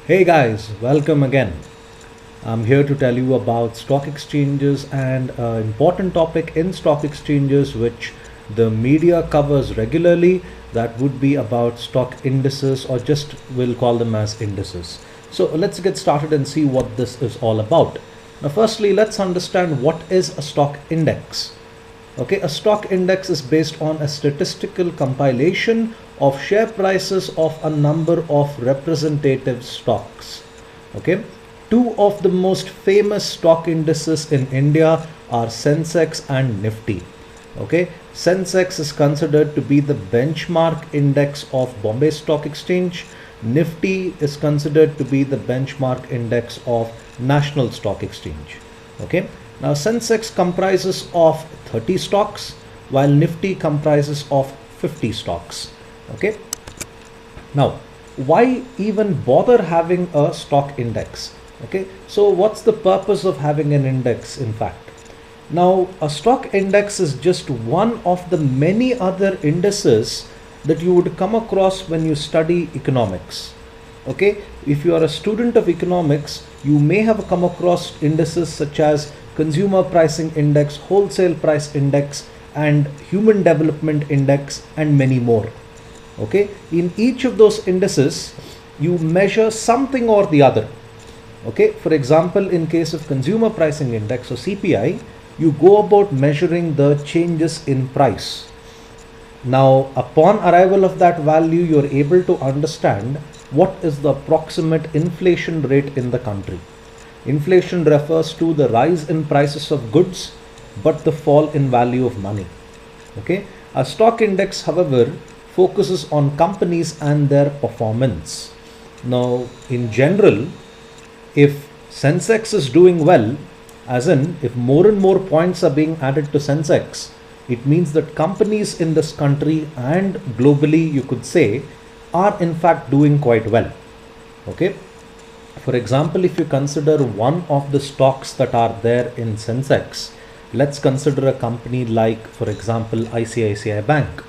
Hey guys, welcome again. I'm here to tell you about stock exchanges and an important topic in stock exchanges which the media covers regularly. That would be about stock indices, or just we'll call them as indices. So let's get started and see what this is all about. Now, firstly, let's understand what is a stock index. Okay, a stock index is based on a statistical compilation of share prices of a number of representative stocks. Okay, two of the most famous stock indices in India are Sensex and Nifty. Okay, Sensex is considered to be the benchmark index of Bombay Stock Exchange. Nifty is considered to be the benchmark index of National Stock Exchange. Okay, now Sensex comprises of 30 stocks while Nifty comprises of 50 stocks. Okay, now why even bother having a stock index? Okay, so what's the purpose of having an index in fact? Now, a stock index is just one of the many other indices that you would come across when you study economics. Okay, if you are a student of economics, you may have come across indices such as consumer pricing index, wholesale price index, and human development index, and many more. Okay, in each of those indices, you measure something or the other. Okay, for example, in case of consumer pricing index or CPI, you go about measuring the changes in price. Now, upon arrival of that value, you're able to understand what is the approximate inflation rate in the country. Inflation refers to the rise in prices of goods, but the fall in value of money. Okay, a stock index, however, focuses on companies and their performance. Now, in general, if Sensex is doing well, as in if more and more points are being added to Sensex, it means that companies in this country and globally, you could say, are in fact doing quite well. Okay, for example, if you consider one of the stocks that are there in Sensex, let's consider a company like, for example, ICICI Bank.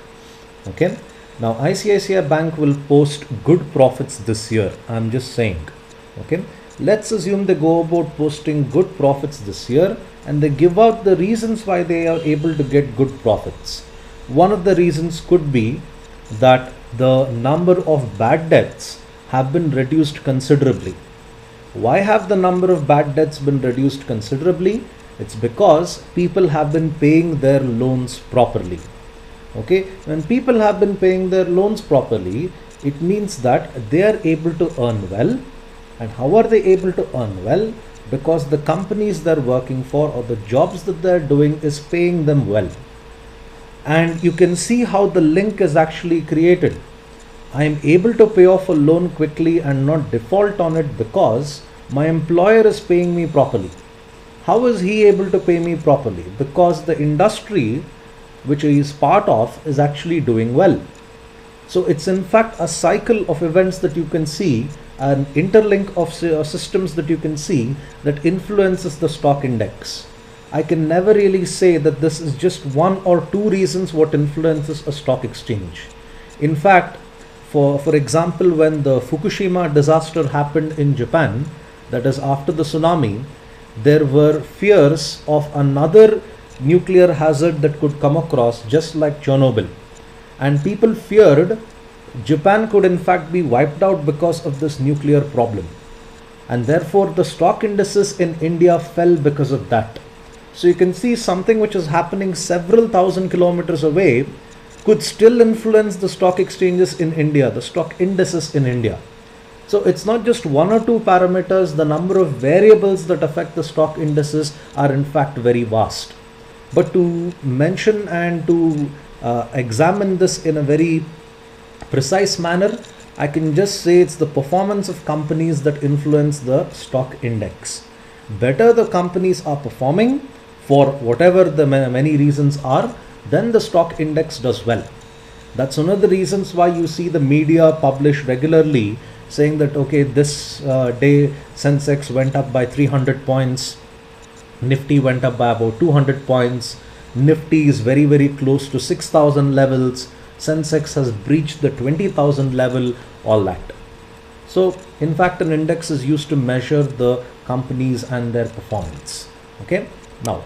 Okay, now ICICI Bank will post good profits this year. I'm just saying. Okay, let's assume they go about posting good profits this year and they give out the reasons why they are able to get good profits. One of the reasons could be that the number of bad debts have been reduced considerably. Why have the number of bad debts been reduced considerably? It's because people have been paying their loans properly. Okay, when people have been paying their loans properly, it means that they are able to earn well. And how are they able to earn well? Because the companies they're working for or the jobs that they're doing is paying them well. And you can see how the link is actually created. I am able to pay off a loan quickly and not default on it because my employer is paying me properly. How is he able to pay me properly? Because the industry which he is part of is actually doing well. So it's in fact a cycle of events that you can see, an interlink of systems that you can see that influences the stock index. I can never really say that this is just one or two reasons what influences a stock exchange. In fact, for example, when the Fukushima disaster happened in Japan, that is after the tsunami, there were fears of another nuclear hazard that could come across just like Chernobyl. And people feared Japan could in fact be wiped out because of this nuclear problem. And therefore the stock indices in India fell because of that. So you can see something which is happening several thousand kilometers away could still influence the stock exchanges in India, the stock indices in India. So it's not just one or two parameters, the number of variables that affect the stock indices are in fact very vast. But to mention and to examine this in a very precise manner, I can just say it's the performance of companies that influence the stock index. Better the companies are performing for whatever the many reasons are, then the stock index does well. That's one of the reasons why you see the media publish regularly saying that okay, this day Sensex went up by 300 points, Nifty went up by about 200 points, Nifty is very close to 6,000 levels, Sensex has breached the 20,000 level, all that. So in fact, an index is used to measure the companies and their performance. Okay. Now,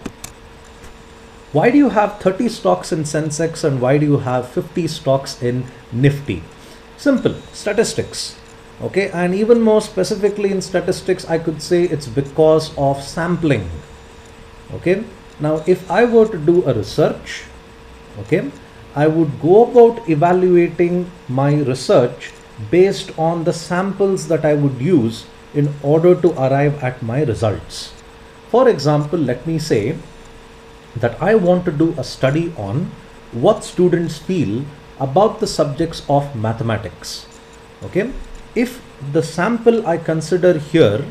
why do you have 30 stocks in Sensex and why do you have 50 stocks in Nifty? Simple, statistics. Okay, and even more specifically in statistics, I could say it's because of sampling. Okay, now if I were to do a research, okay, I would go about evaluating my research based on the samples that I would use in order to arrive at my results. For example, let me say that I want to do a study on what students feel about the subjects of mathematics. Okay, if the sample I consider here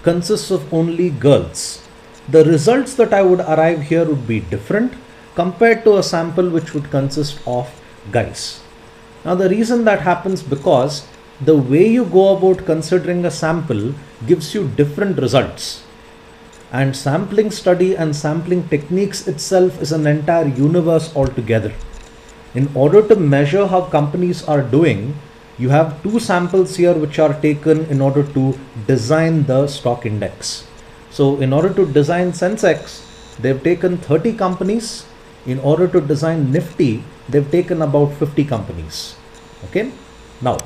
consists of only girls, the results that I would arrive here would be different compared to a sample which would consist of guys. Now the reason that happens because the way you go about considering a sample gives you different results. And sampling study and sampling techniques itself is an entire universe altogether. In order to measure how companies are doing, you have two samples here which are taken in order to design the stock index. So in order to design Sensex, they've taken 30 companies. In order to design Nifty, they've taken about 50 companies. Okay. Now,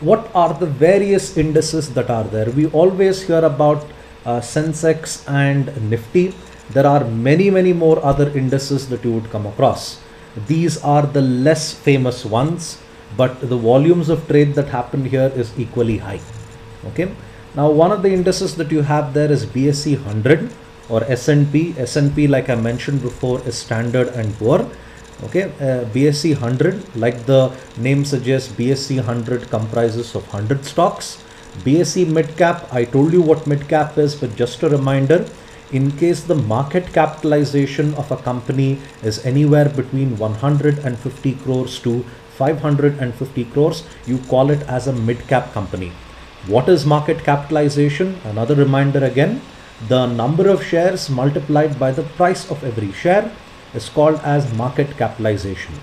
what are the various indices that are there? We always hear about Sensex and Nifty. There are many more other indices that you would come across. These are the less famous ones, but the volumes of trade that happen here is equally high. Okay. Now one of the indices that you have there is BSE 100 or S&P. S&P, like I mentioned before, is Standard and Poor. Okay, BSE 100, like the name suggests, BSE 100 comprises of 100 stocks. BSE mid cap, I told you what mid cap is, but just a reminder, in case the market capitalization of a company is anywhere between 150 crores to 550 crores, you call it as a mid cap company. What is market capitalization? Another reminder again, the number of shares multiplied by the price of every share is called as market capitalization.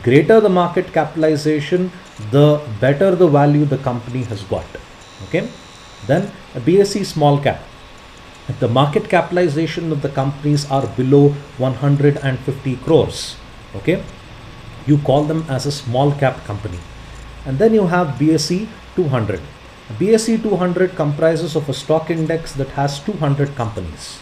Greater the market capitalization, the better the value the company has got. Okay. Then a BSE small cap. If the market capitalization of the companies are below 150 crores, okay, you call them as a small cap company. And then you have BSE 200. BSE 200 comprises of a stock index that has 200 companies.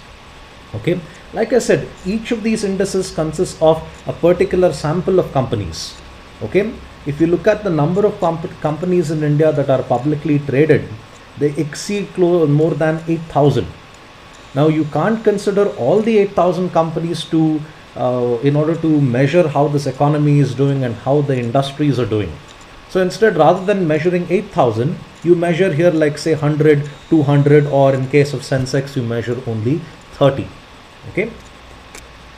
Okay, like I said, each of these indices consists of a particular sample of companies. Okay, if you look at the number of companies in India that are publicly traded, they exceed more than 8,000. Now you can't consider all the 8,000 companies to in order to measure how this economy is doing and how the industries are doing. So instead, rather than measuring 8,000, you measure here like say 100, 200, or in case of Sensex, you measure only 30. Okay.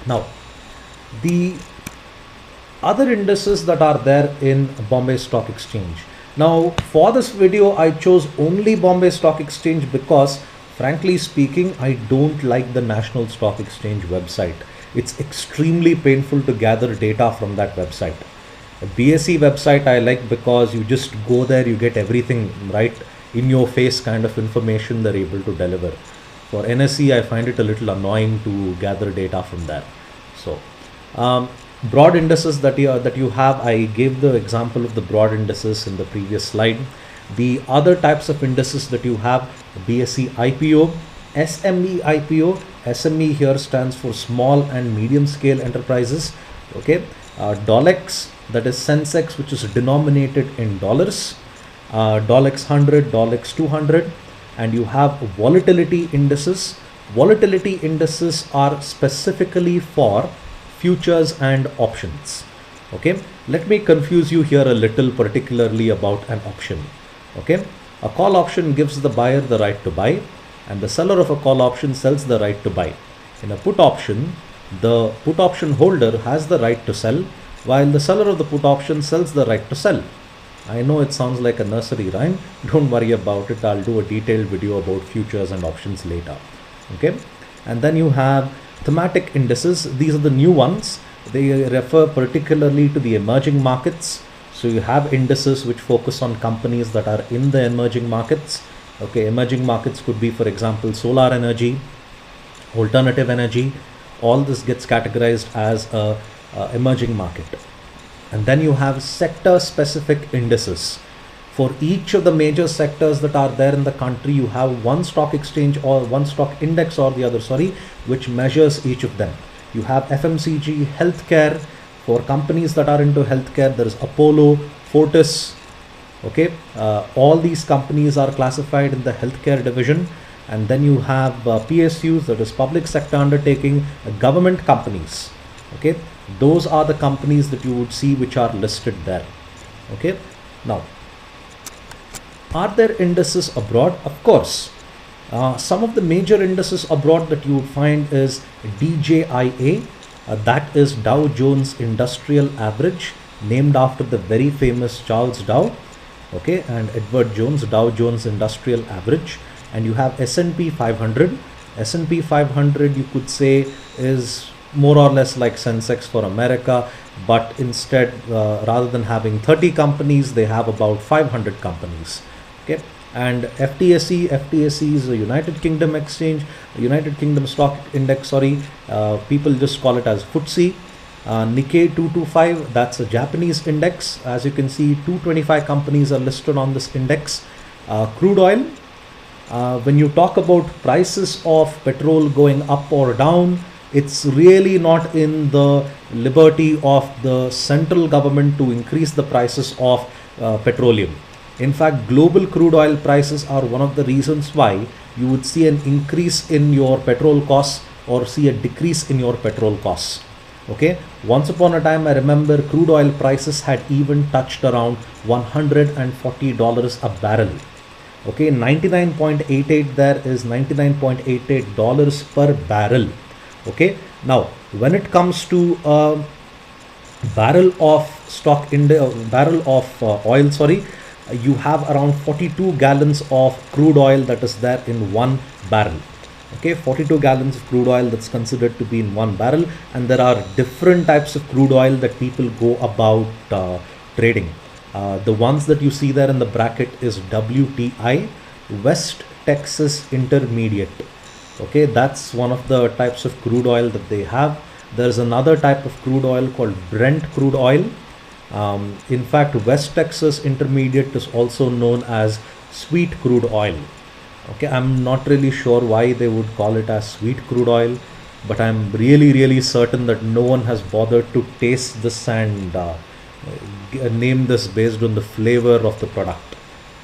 Now, the other indices that are there in Bombay Stock Exchange. Now, for this video, I chose only Bombay Stock Exchange because, frankly speaking, I don't like the National Stock Exchange website. It's extremely painful to gather data from that website. A BSE website I like because you just go there, you get everything right in your face kind of information they're able to deliver. For NSE, I find it a little annoying to gather data from there. So, broad indices that you have, I gave the example of the broad indices in the previous slide. The other types of indices that you have, BSE IPO, SME IPO. SME here stands for small and medium scale enterprises. Okay, Dolex, that is Sensex, which is denominated in dollars, Dolex 100, Dolex 200, and you have volatility indices. Volatility indices are specifically for futures and options. Okay, let me confuse you here a little, particularly about an option. Okay, a call option gives the buyer the right to buy, and the seller of a call option sells the right to buy. In a put option, the put option holder has the right to sell, while the seller of the put option sells the right to sell. I know it sounds like a nursery rhyme. Don't worry about it. I'll do a detailed video about futures and options later. Okay, and then you have thematic indices. These are the new ones. They refer particularly to the emerging markets. So you have indices which focus on companies that are in the emerging markets. Okay, emerging markets could be, for example, solar energy, alternative energy. All this gets categorized as a emerging market. And then you have sector specific indices. For each of the major sectors that are there in the country, you have one stock exchange or one stock index or the other, sorry, which measures each of them. You have FMCG, healthcare. For companies that are into healthcare, there is Apollo, Fortis. Okay, all these companies are classified in the healthcare division. And then you have PSUs, that is public sector undertaking, government companies. Okay, those are the companies that you would see which are listed there. Okay, now, are there indices abroad? Of course. Some of the major indices abroad that you would find is DJIA, that is Dow Jones Industrial Average, named after the very famous Charles Dow, okay, and Edward Jones, Dow Jones Industrial Average. And you have S&P 500. S&P 500, you could say, is more or less like Sensex for America, but instead, rather than having 30 companies, they have about 500 companies. Okay, and FTSE is a United Kingdom exchange, United Kingdom Stock Index. Sorry, people just call it as FTSE. Nikkei 225, that's a Japanese index. As you can see, 225 companies are listed on this index. Crude oil. When you talk about prices of petrol going up or down, it's really not in the liberty of the central government to increase the prices of petroleum. In fact, global crude oil prices are one of the reasons why you would see an increase in your petrol costs or see a decrease in your petrol costs. Okay, once upon a time, I remember crude oil prices had even touched around $140 a barrel. Okay, 99.88 there is $99.88 per barrel. Okay, now when it comes to barrel of oil, sorry, you have around 42 gallons of crude oil that is there in one barrel. Okay, 42 gallons of crude oil that's considered to be in one barrel. And there are different types of crude oil that people go about trading. The ones that you see there in the bracket is WTI, West Texas Intermediate. Okay, that's one of the types of crude oil that they have. There's another type of crude oil called Brent crude oil. In fact, West Texas Intermediate is also known as sweet crude oil. Okay, I'm not really sure why they would call it as sweet crude oil, but I'm really certain that no one has bothered to taste this and name this based on the flavor of the product.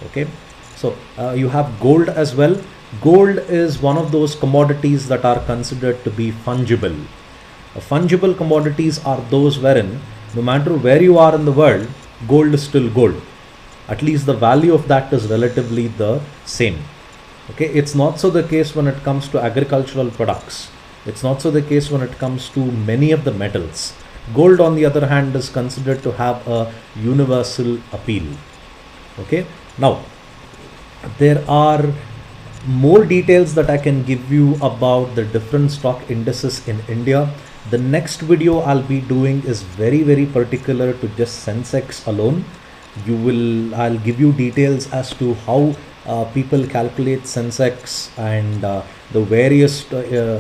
Okay, so you have gold as well. Gold is one of those commodities that are considered to be fungible. Fungible commodities are those wherein no matter where you are in the world, gold is still gold. At least the value of that is relatively the same. Okay, it's not so the case when it comes to agricultural products. It's not so the case when it comes to many of the metals. Gold, on the other hand, is considered to have a universal appeal. Okay, now there are more details that I can give you about the different stock indices in India. The next video I'll be doing is very particular to just Sensex alone. I'll give you details as to how people calculate Sensex and the various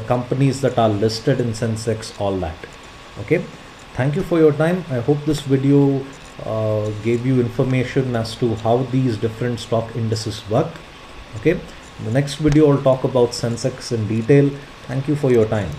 companies that are listed in Sensex, all that. Okay, thank you for your time. I hope this video gave you information as to how these different stock indices work. Okay, in the next video I'll talk about Sensex in detail. Thank you for your time.